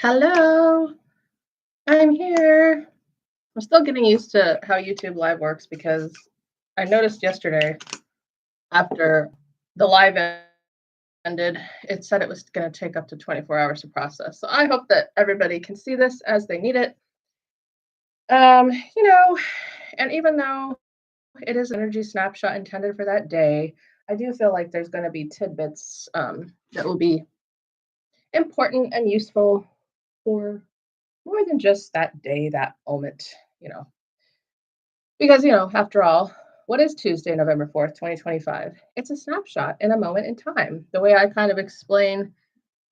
Hello, I'm here. I'm still getting used to how YouTube Live works because I noticed yesterday after the live ended, it said it was going to take up to 24 hours to process. So I hope that everybody can see this as they need it. Um, you know, and even though it is an energy snapshot intended for that day, I do feel like there's going to be tidbits that will be important and useful for more than just that day, that moment, you know. Because, after all, what is Tuesday, November 4th, 2025? It's a snapshot in a moment in time. The way I kind of explain,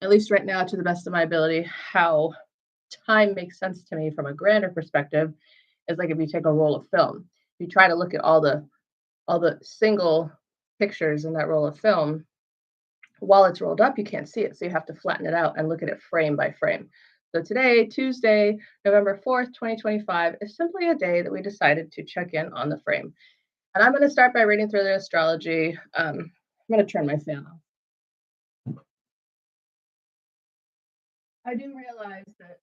at least right now, to the best of my ability, how time makes sense to me from a grander perspective is like if you take a roll of film, you try to look at all the single pictures in that roll of film. While it's rolled up, you can't see it. So you have to flatten it out and look at it frame by frame. So today, Tuesday, November 4th, 2025, is simply a day that we decided to check in on the frame. And I'm going to start by reading through the astrology. I'm going to turn my fan off. I do realize that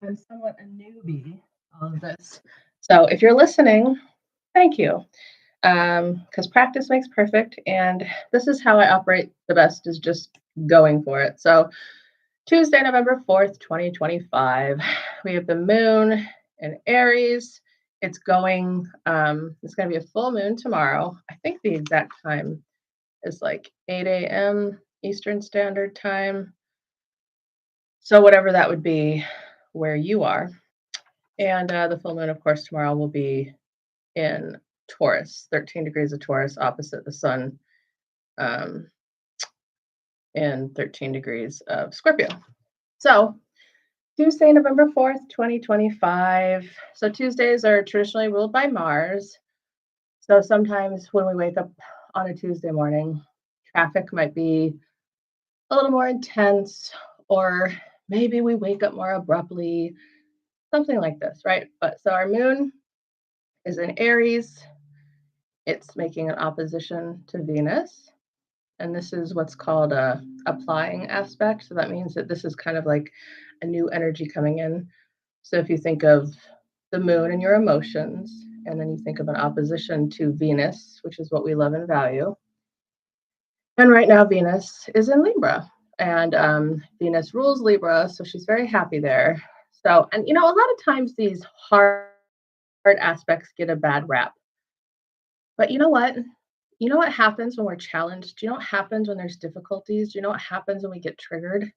I'm somewhat a newbie all of this. So if you're listening, thank you. Because practice makes perfect. And this is how I operate the best, is just going for it. So Tuesday, November 4th, 2025, we have the moon in Aries. It's it's going to be a full moon tomorrow. I think the exact time is like 8 a.m. Eastern Standard Time. So whatever that would be where you are. And the full moon, of course, tomorrow will be in Taurus, 13 degrees of Taurus, opposite the sun, um, and 13 degrees of Scorpio. So Tuesday, November 4th, 2025. So Tuesdays are traditionally ruled by Mars. So sometimes when we wake up on a Tuesday morning, traffic might be a little more intense, or maybe we wake up more abruptly, something like this, right? But so our moon is in Aries. It's making an opposition to Venus. And this is what's called a applying aspect. So that means that this is kind of like a new energy coming in. So if you think of the moon and your emotions, and then you think of an opposition to Venus, which is what we love and value. And right now, Venus is in Libra, and Venus rules Libra, so she's very happy there. So, and a lot of times these hard aspects get a bad rap. But you know what? You know what happens when we're challenged? Do you know what happens when there's difficulties? Do you know what happens when we get triggered?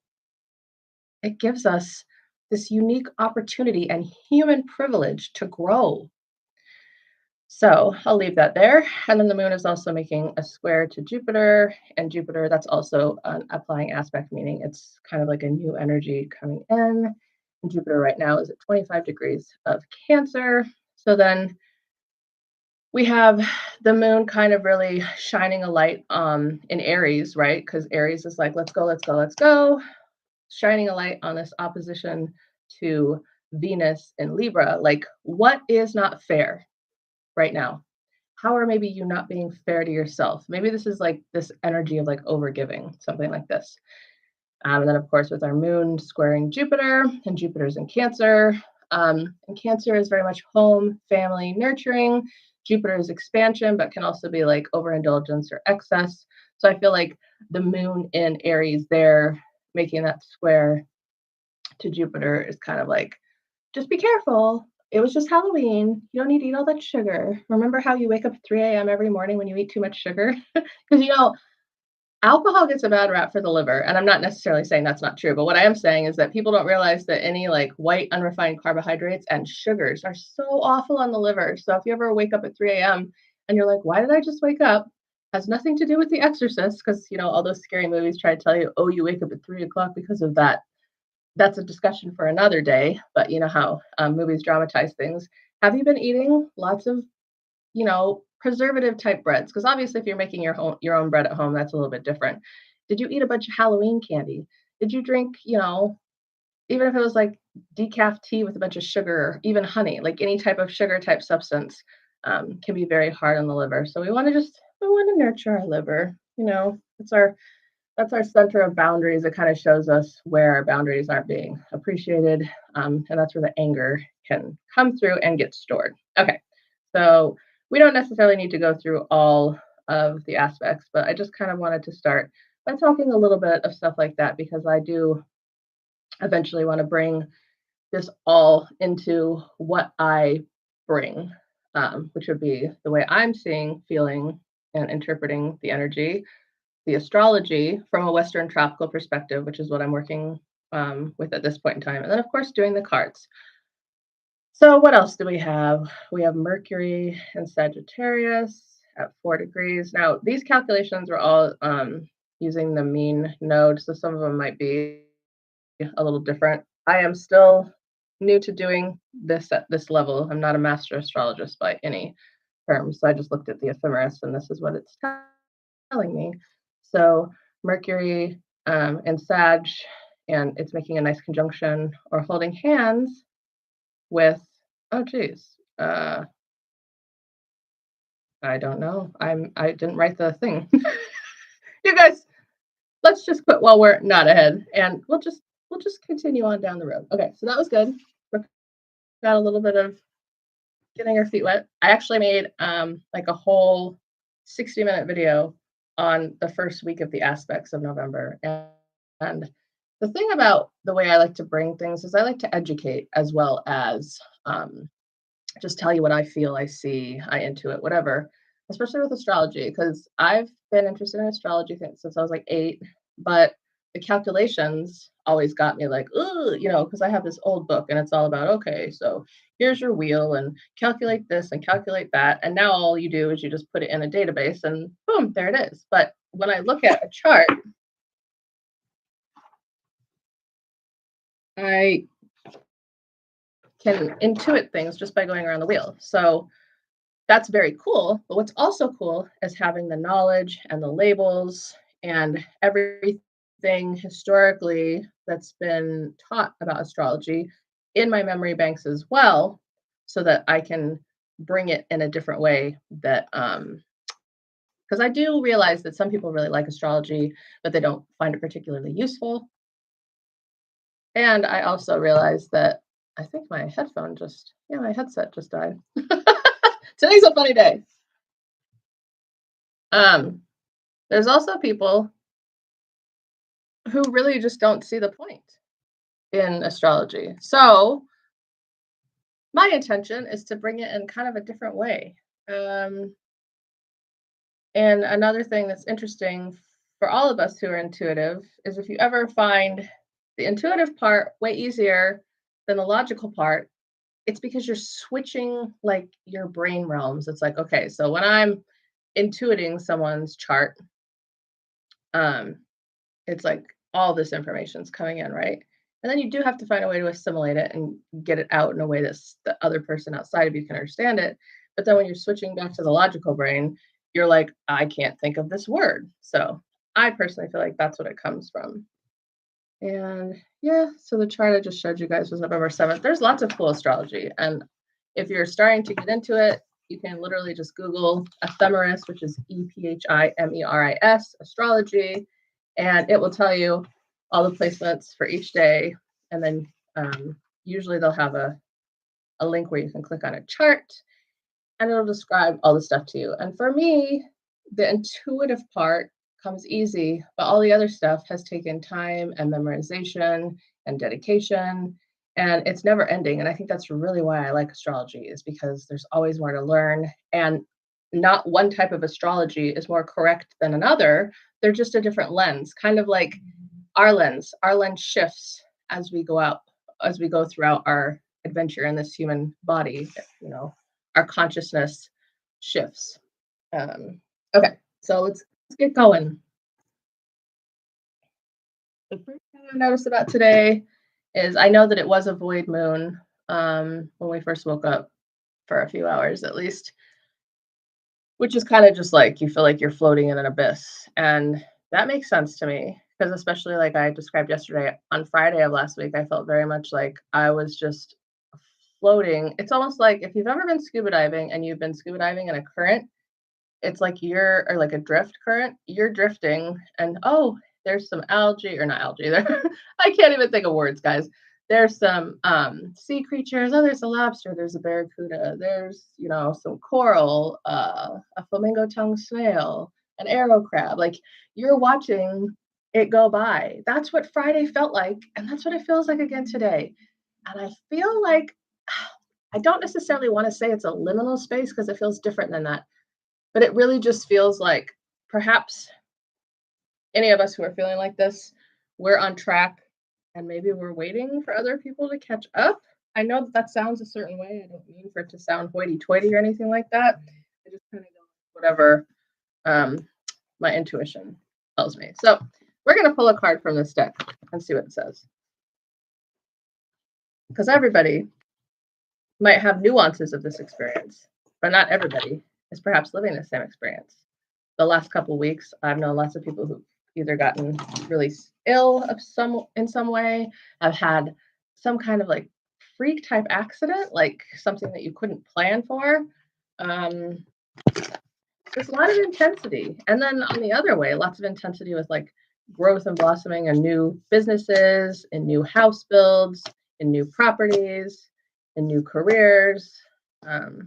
It gives us this unique opportunity and human privilege to grow. So I'll leave that there. And then the moon is also making a square to Jupiter. And Jupiter, that's also an applying aspect, meaning it's kind of like a new energy coming in. And Jupiter right now is at 25 degrees of Cancer. So then we have the moon kind of really shining a light in Aries, right? Because Aries is like, let's go, let's go, let's go. Shining a light on this opposition to Venus in Libra. Like, what is not fair right now? How are maybe you not being fair to yourself? Maybe this is like this energy of like overgiving, something like this. And then, of course, with our moon squaring Jupiter, and Jupiter's in Cancer. And Cancer is very much home, family, nurturing. Jupiter is expansion, but can also be like overindulgence or excess. So I feel like the moon in Aries there, making that square to Jupiter, is kind of like, just be careful. It was just Halloween. You don't need to eat all that sugar. Remember how you wake up at 3 a.m. every morning when you eat too much sugar? Because, alcohol gets a bad rap for the liver. And I'm not necessarily saying that's not true. But what I am saying is that people don't realize that any like white, unrefined carbohydrates and sugars are so awful on the liver. So if you ever wake up at 3 a.m. and you're like, why did I just wake up? Has nothing to do with The Exorcist. Because, all those scary movies try to tell you, oh, you wake up at 3 o'clock because of that. That's a discussion for another day. But you know how movies dramatize things. Have you been eating lots of, preservative type breads? Because obviously if you're making your own bread at home, that's a little bit different. Did you eat a bunch of Halloween candy? Did you drink, even if it was like decaf tea with a bunch of sugar, even honey, like any type of sugar type substance, can be very hard on the liver. So we want to nurture our liver. It's that's our center of boundaries. It kind of shows us where our boundaries aren't being appreciated. And that's where the anger can come through and get stored. Okay, so we don't necessarily need to go through all of the aspects, but I just kind of wanted to start by talking a little bit of stuff like that because I do eventually want to bring this all into what I bring, which would be the way I'm seeing, feeling, and interpreting the energy, the astrology from a Western tropical perspective, which is what I'm working with at this point in time. And then, of course, doing the cards. So, what else do we have? We have Mercury and Sagittarius at 4 degrees. Now, these calculations are all using the mean node, so some of them might be a little different. I am still new to doing this at this level. I'm not a master astrologist by any terms. So I just looked at the ephemeris and this is what it's telling me. So Mercury and Sag, and it's making a nice conjunction or holding hands with, oh geez, I don't know. I didn't write the thing. You guys, let's just quit while we're not ahead and we'll just continue on down the road. Okay, so that was good. We got a little bit of getting our feet wet. I actually made like a whole 60-minute video on the first week of the aspects of November. And the thing about the way I like to bring things is I like to educate as well as just tell you what I feel, I see, I intuit, whatever, especially with astrology, because I've been interested in astrology since I was like 8, but the calculations always got me like, ooh, because I have this old book and it's all about, okay, so here's your wheel and calculate this and calculate that. And now all you do is you just put it in a database and boom, there it is. But when I look at a chart, I can intuit things just by going around the wheel. So that's very cool. But what's also cool is having the knowledge and the labels and everything historically that's been taught about astrology in my memory banks as well, so that I can bring it in a different way that because I do realize that some people really like astrology, but they don't find it particularly useful. And I also realize that I think my my headset just died. Today's a funny day. There's also people who really just don't see the point in astrology. So my intention is to bring it in kind of a different way. And another thing that's interesting for all of us who are intuitive is if you ever find the intuitive part way easier than the logical part, it's because you're switching like your brain realms. It's like, okay, so when I'm intuiting someone's chart, it's like all this information's coming in, right? And then you do have to find a way to assimilate it and get it out in a way that the other person outside of you can understand it. But then when you're switching back to the logical brain, you're like, I can't think of this word. So I personally feel like that's what it comes from. And yeah, so the chart I just showed you guys was November 7th. There's lots of cool astrology. And if you're starting to get into it, you can literally just Google ephemeris, which is ephimeris, astrology, and it will tell you all the placements for each day. And then usually they'll have a link where you can click on a chart and it'll describe all the stuff to you. And for me, the intuitive part comes easy, but all the other stuff has taken time and memorization and dedication, and it's never ending. And I think that's really why I like astrology, is because there's always more to learn, and not one type of astrology is more correct than another. They're just a different lens, kind of like our lens. Our lens shifts as we go throughout our adventure in this human body. Our consciousness shifts. Okay, so let's get going. The first thing I noticed about today is I know that it was a void moon when we first woke up, for a few hours at least, which is kind of just like you feel like you're floating in an abyss. And that makes sense to me because, especially like I described yesterday, on Friday of last week, I felt very much like I was just floating. It's almost like if you've ever been scuba diving and you've been scuba diving in a current, it's like or like a drift current, you're drifting and oh, There's some algae, or not algae. There, I can't even think of words, guys. There's some sea creatures. Oh, there's a lobster. There's a barracuda. There's, some coral, a flamingo tongue snail, an arrow crab. Like, you're watching it go by. That's what Friday felt like, and that's what it feels like again today. And I feel like I don't necessarily want to say it's a liminal space because it feels different than that, but it really just feels like perhaps any of us who are feeling like this, we're on track and maybe we're waiting for other people to catch up. I know that sounds a certain way. I don't mean for it to sound hoity-toity or anything like that. I just kind of go with whatever my intuition tells me. So we're going to pull a card from this deck and see what it says. Because everybody might have nuances of this experience, but not everybody is perhaps living the same experience. The last couple of weeks, I've known lots of people who've either gotten really ill in some way, have had some kind of like freak type accident, like something that you couldn't plan for. There's a lot of intensity. And then on the other way, lots of intensity with like growth and blossoming in new businesses, in new house builds, in new properties, in new careers, you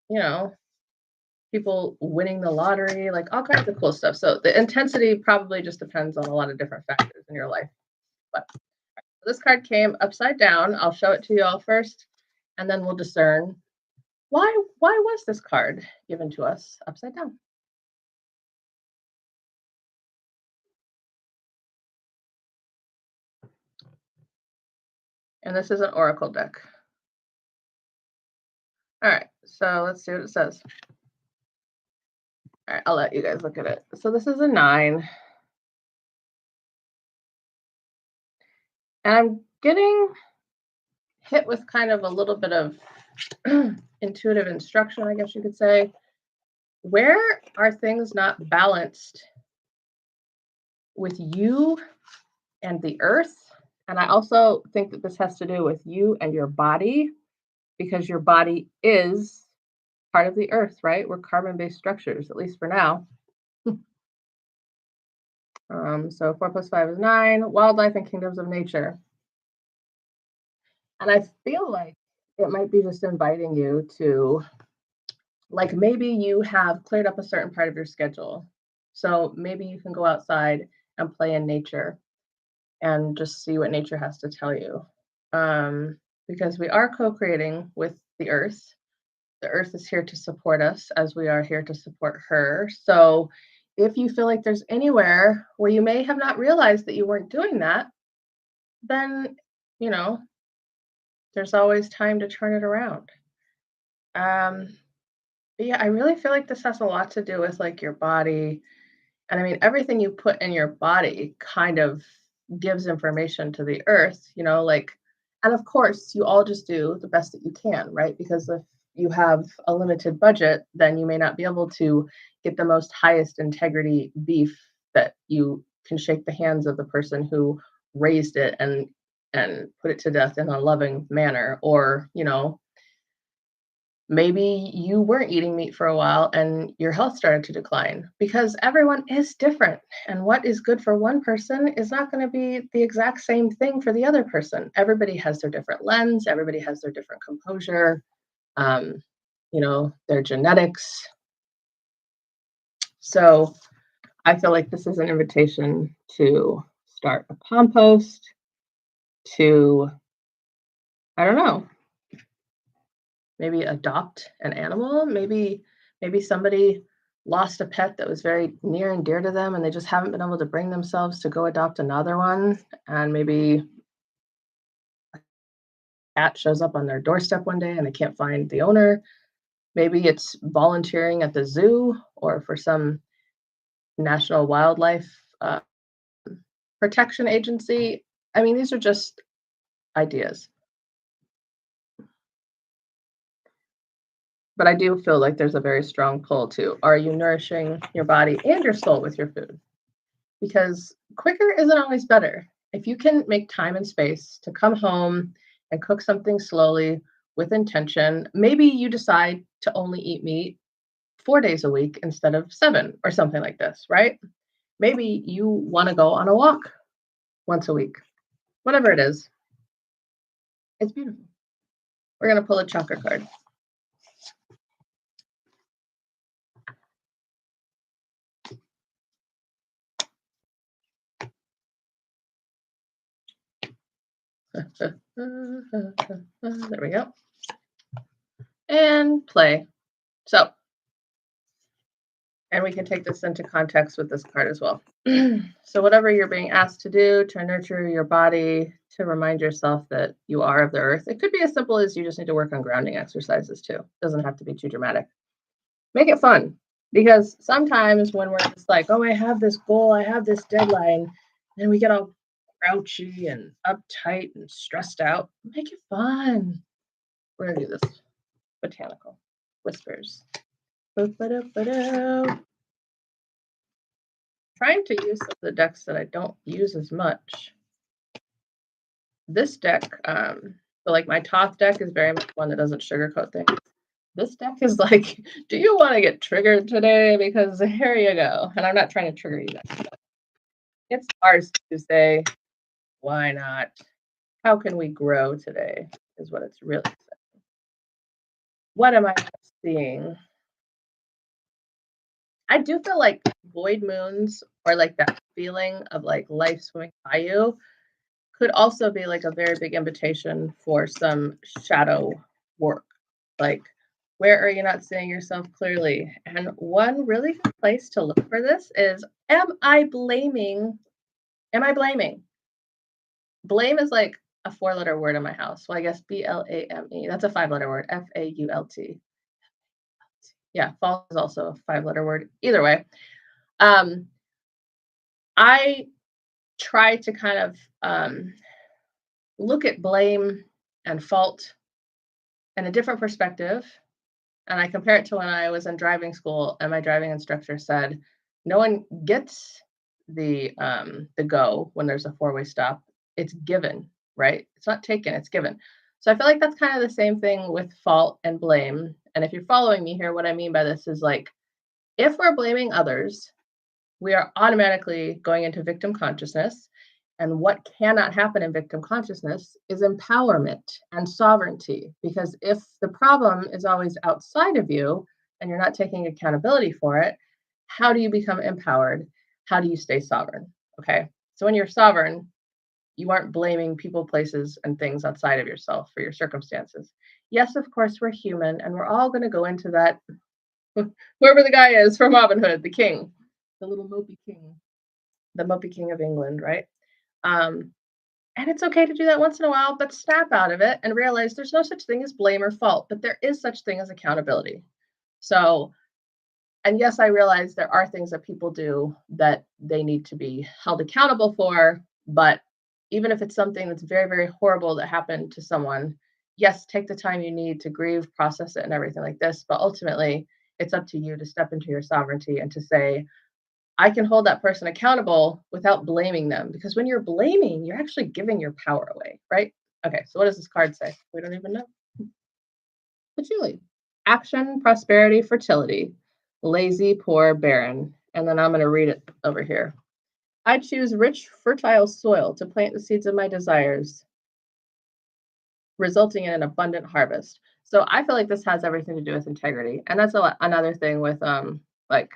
know, people winning the lottery, like all kinds of cool stuff. So the intensity probably just depends on a lot of different factors in your life. But this card came upside down. I'll show it to you all first, and then we'll discern why was this card given to us upside down. And this is an oracle deck. All right, so let's see what it says. All right, I'll let you guys look at it. So this is a 9. And I'm getting hit with kind of a little bit of intuitive instruction, I guess you could say. Where are things not balanced with you and the earth? And I also think that this has to do with you and your body, because your body is part of the earth, right? We're carbon-based structures, at least for now. So 4 + 5 is 9, wildlife and kingdoms of nature. And I feel like it might be just inviting you to, like, maybe you have cleared up a certain part of your schedule. So maybe you can go outside and play in nature and just see what nature has to tell you. Because we are co-creating with the earth. The earth is here to support us as we are here to support her. So if you feel like there's anywhere where you may have not realized that you weren't doing that, then, there's always time to turn it around. But yeah, I really feel like this has a lot to do with like your body. And I mean, everything you put in your body kind of gives information to the earth, like, and of course, you all just do the best that you can, right? Because if you have a limited budget, then you may not be able to get the most highest integrity beef that you can shake the hands of the person who raised it and put it to death in a loving manner. Or, maybe you weren't eating meat for a while and your health started to decline, because everyone is different. And what is good for one person is not going to be the exact same thing for the other person. Everybody has their different lens. Everybody has their different composure, their genetics. So I feel like this is an invitation to start a compost, to, I don't know, maybe adopt an animal. Maybe somebody lost a pet that was very near and dear to them, and they just haven't been able to bring themselves to go adopt another one. And maybe a cat shows up on their doorstep one day and they can't find the owner. Maybe it's volunteering at the zoo or for some national wildlife protection agency. I mean, these are just ideas. But I do feel like there's a very strong pull to, are you nourishing your body and your soul with your food? Because quicker isn't always better. If you can make time and space to come home and cook something slowly with intention, maybe you decide to only eat meat 4 days a week instead of 7 or something like this, right? Maybe you want to go on a walk once a week, whatever it is. It's beautiful. We're going to pull a chakra card. There we go. And play. So, and we can take this into context with this card as well. So whatever you're being asked to do to nurture your body, to remind yourself that you are of the earth. It could be as simple as you just need to work on grounding exercises too. It doesn't have to be too dramatic. Make it fun, because sometimes when we're just like, oh, I have this goal, I have this deadline, and we get all grouchy and uptight and stressed out. Make it fun. We're gonna do this botanical whispers. Trying to use some of the decks that I don't use as much. This deck, so like my top deck is very much one that doesn't sugarcoat things. This deck is like, do you want to get triggered today? Because here you go. And I'm not trying to trigger you guys. It's ours to say, why not? How can we grow today? Is what it's really saying. What am I seeing? I do feel like void moons, or like that feeling of like life swimming by you, could also be like a very big invitation for some shadow work. Like, where are you not seeing yourself clearly? And one really good place to look for this is, am I blaming? Am I blaming? Blame is like a 4-letter word in my house. Well, I guess BLAME. That's a 5-letter word. FAULT. Yeah, fault is also a 5-letter word. Either way, I try to kind of look at blame and fault in a different perspective. And I compare it to when I was in driving school and my driving instructor said, no one gets the go when there's a 4-way stop. It's given, right? It's not taken, it's given. So I feel like that's kind of the same thing with fault and blame. And if you're following me here, what I mean by this is like, if we're blaming others, we are automatically going into victim consciousness. And what cannot happen in victim consciousness is empowerment and sovereignty. Because if the problem is always outside of you and you're not taking accountability for it, how do you become empowered? How do you stay sovereign? Okay. So when you're sovereign, you aren't blaming people, places, and things outside of yourself for your circumstances. Yes, of course, we're human, and we're all going to go into that. Whoever the guy is from Robin Hood, the king, the little mopey king, the mopey king of England, right? And it's okay to do that once in a while, but snap out of it and realize there's no such thing as blame or fault, but there is such thing as accountability. So, and yes, I realize there are things that people do that they need to be held accountable for, but even if it's something that's very, very horrible that happened to someone, yes, take the time you need to grieve, process it, and everything like this. But ultimately, it's up to you to step into your sovereignty and to say, I can hold that person accountable without blaming them. Because when you're blaming, you're actually giving your power away, right? Okay, so what does this card say? We don't even know. Patchouli. Action, prosperity, fertility. Lazy, poor, barren. And then I'm going to read it over here. I choose rich, fertile soil to plant the seeds of my desires, resulting in an abundant harvest. So I feel like this has everything to do with integrity. And that's another thing with like,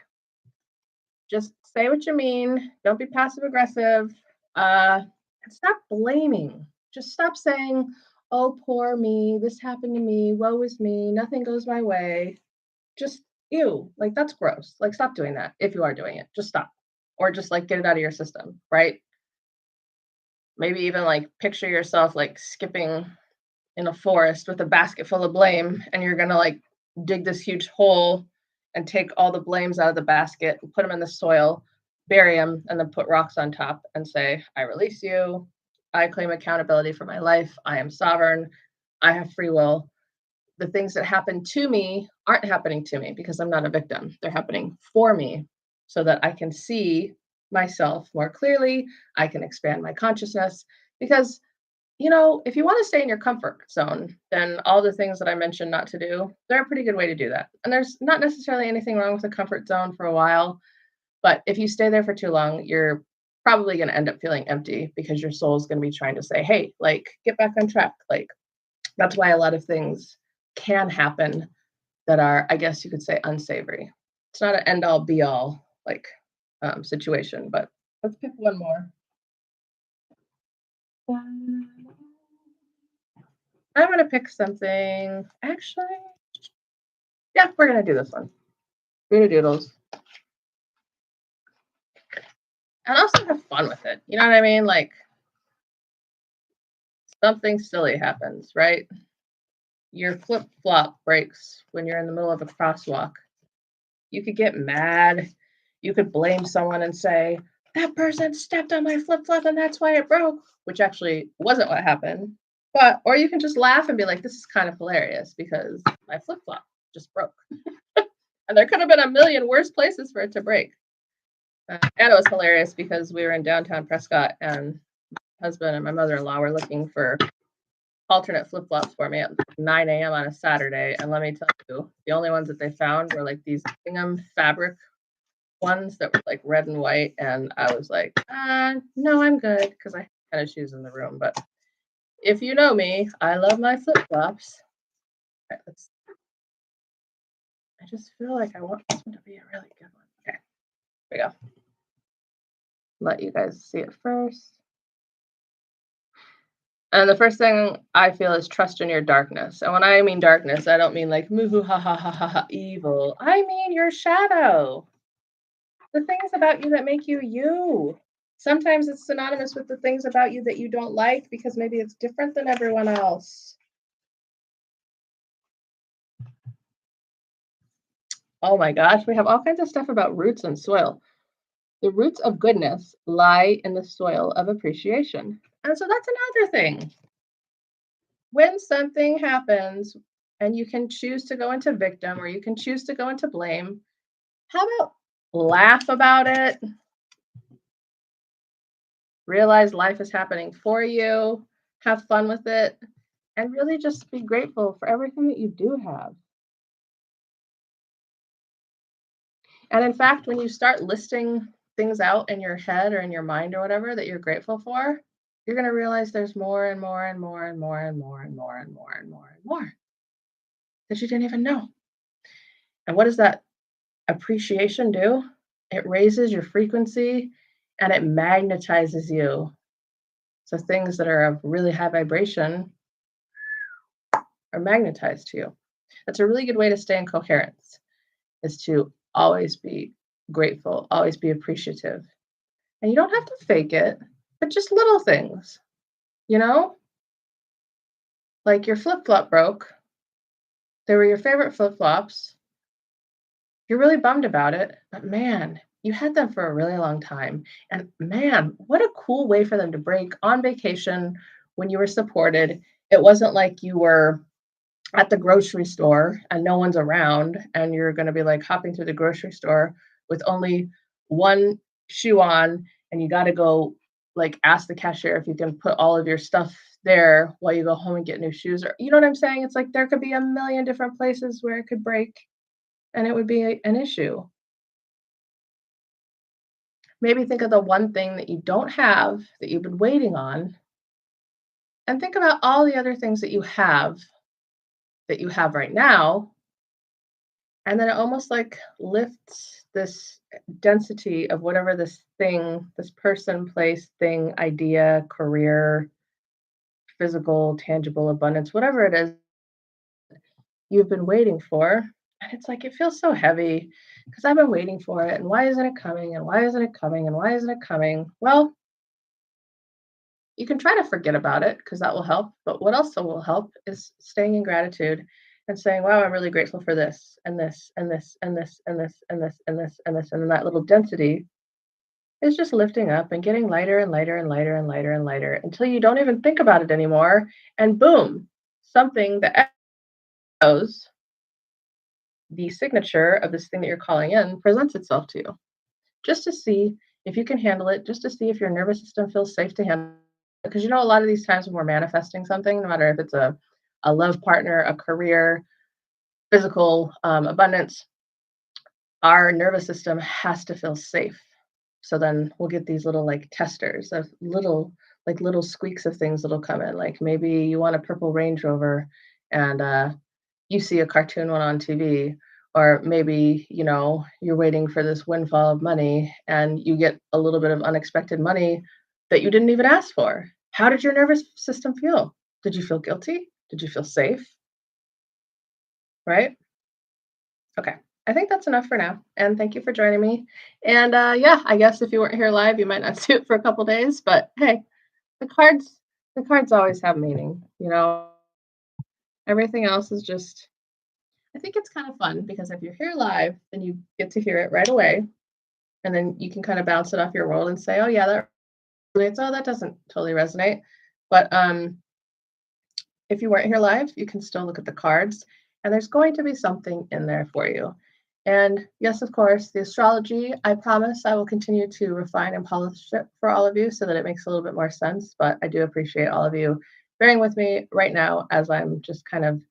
just say what you mean. Don't be passive aggressive. And stop blaming. Just stop saying, oh, poor me. This happened to me. Woe is me. Nothing goes my way. Just, ew. Like, that's gross. Like, stop doing that. If you are doing it, just stop. Or just like get it out of your system, right? Maybe even like picture yourself like skipping in a forest with a basket full of blame, and you're going to like dig this huge hole and take all the blames out of the basket and put them in the soil, bury them, and then put rocks on top and say, I release you. I claim accountability for my life. I am sovereign. I have free will. The things that happen to me aren't happening to me because I'm not a victim. They're happening for me so that I can see myself more clearly. I can expand my consciousness because, you know, if you want to stay in your comfort zone, then all the things that I mentioned not to do, they're a pretty good way to do that. And there's not necessarily anything wrong with a comfort zone for a while, But if you stay there for too long, you're probably going to end up feeling empty because your soul is going to be trying to say, hey, like, get back on track. Like, that's why a lot of things can happen that are, I guess you could say, unsavory. It's not an end all be all like situation, but let's pick one more. I'm going to pick something. Actually, yeah, we're going to do this one. Voodoo Doodles. And also have fun with it. You know what I mean? Like, something silly happens, right? Your flip flop breaks when you're in the middle of a crosswalk. You could get mad. You could blame someone and say, that person stepped on my flip flop and that's why it broke, which actually wasn't what happened. But, or you can just laugh and be like, this is kind of hilarious because my flip flop just broke. And there could have been a million worse places for it to break. And it was hilarious because we were in downtown Prescott and my husband and my mother-in-law were looking for alternate flip-flops for me at 9 a.m. on a Saturday. And let me tell you, the only ones that they found were like these gingham fabric ones that were like red and white. And I was like, no, I'm good because I have tennis shoes in the room. But if you know me, I love my flip-flops. Right, I just feel like I want this one to be a really good one. Okay, here we go. Let you guys see it first. And the first thing I feel is trust in your darkness. And when I mean darkness, I don't mean like moo ha ha ha ha ha evil. I mean your shadow. The things about you that make you you. Sometimes it's synonymous with the things about you that you don't like because maybe it's different than everyone else. Oh my gosh, we have all kinds of stuff about roots and soil. The roots of goodness lie in the soil of appreciation. And so that's another thing. When something happens and you can choose to go into victim or you can choose to go into blame, how about laugh about it? Realize life is happening for you, have fun with it, and really just be grateful for everything that you do have. And in fact, when you start listing things out in your head or in your mind or whatever that you're grateful for, you're going to realize there's more and more and more and more and more and more and more and more and more that you didn't even know. And what does that appreciation do? It raises your frequency and it magnetizes you. So things that are of really high vibration are magnetized to you. That's a really good way to stay in coherence, is to always be grateful, always be appreciative. And you don't have to fake it, but just little things, you know? Like your flip-flop broke. They were your favorite flip-flops. You're really bummed about it, but man, you had them for a really long time. And man, what a cool way for them to break on vacation when you were supported. It wasn't like you were at the grocery store and no one's around and you're going to be like hopping through the grocery store with only one shoe on and you got to go like ask the cashier if you can put all of your stuff there while you go home and get new shoes, or you know what I'm saying? It's like there could be a million different places where it could break and it would be an issue. Maybe think of the one thing that you don't have that you've been waiting on, and think about all the other things that you have right now. And then it almost like lifts this density of whatever this thing, this person, place, thing, idea, career, physical, tangible abundance, whatever it is you've been waiting for. And it's like, it feels so heavy because I've been waiting for it. And why isn't it coming? And why isn't it coming? And why isn't it coming? Well, you can try to forget about it because that will help. But what also will help is staying in gratitude and saying, wow, I'm really grateful for this and this and this and this and this and this and this and this. And then that little density is just lifting up and getting lighter and lighter and lighter and lighter and lighter until you don't even think about it anymore. And boom, something that echoes the signature of this thing that you're calling in presents itself to you, just to see if you can handle it, just to see if your nervous system feels safe to handle it. Because you know, a lot of these times when we're manifesting something, no matter if it's a love partner, a career, physical abundance, our nervous system has to feel safe. So then we'll get these little like testers of little squeaks of things that'll come in. Like maybe you want a purple Range Rover and you see a cartoon one on TV, or maybe, you're waiting for this windfall of money and you get a little bit of unexpected money that you didn't even ask for. How did your nervous system feel? Did you feel guilty? Did you feel safe? Right? Okay. I think that's enough for now. And thank you for joining me. And yeah, I guess if you weren't here live, you might not see it for a couple days, but hey, the cards the cards always have meaning, Everything else is just I think it's kind of fun because if you're here live, then you get to hear it right away. And then you can kind of bounce it off your world and say, oh yeah, that resonates. Oh, that doesn't totally resonate. But if you weren't here live, you can still look at the cards and there's going to be something in there for you. And yes, of course, the astrology, I promise I will continue to refine and polish it for all of you so that it makes a little bit more sense. But I do appreciate all of you bearing with me right now as I'm just kind of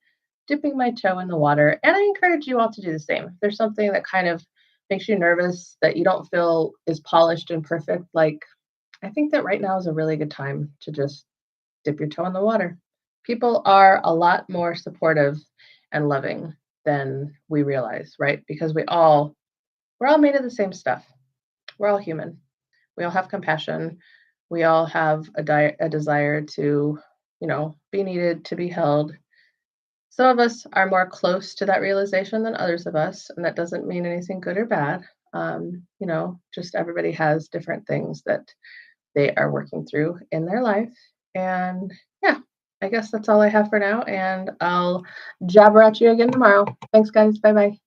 dipping my toe in the water. And I encourage you all to do the same. If there's something that kind of makes you nervous that you don't feel is polished and perfect, like I think that right now is a really good time to just dip your toe in the water. People are a lot more supportive and loving than we realize, right? Because we're all made of the same stuff. We're all human. We all have compassion. We all have a desire to, be needed, to be held. Some of us are more close to that realization than others of us, and that doesn't mean anything good or bad. Just everybody has different things that they are working through in their life. And yeah, I guess that's all I have for now. And I'll jabber at you again tomorrow. Thanks, guys. Bye bye.